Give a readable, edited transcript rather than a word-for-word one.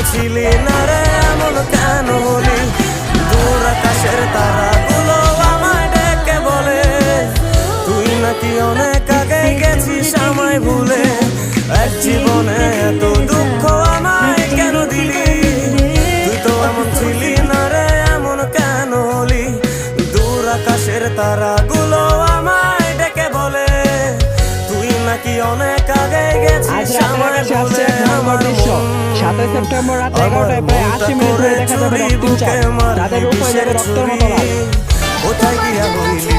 ছিলি না রে এমন কেন হলি দূর আকাশের তারাগুলো আমায় ডেকে বলে তুই নাকি অনেক আগে গেছিস আমায় ভুলে এক জীবনে এত দুঃখ আমায় কেন দিলি তুই তো এমন ছিলি না রে এমন কেন হলি দূর আকাশের তারাগুলো আমায় ডেকে বলে তুই নাকি অনেক আগে গেছিস আমায় ভুলে আমার মন 7 সেপ্টেম্বর রাত 11টায় প্রায় 80 মিনিট ধরে দেখা যাবে রক্তিম চাঁদ। তাদের উপরে যাবে রক্তের মতো লাল। কোথায় গিয়া হইলি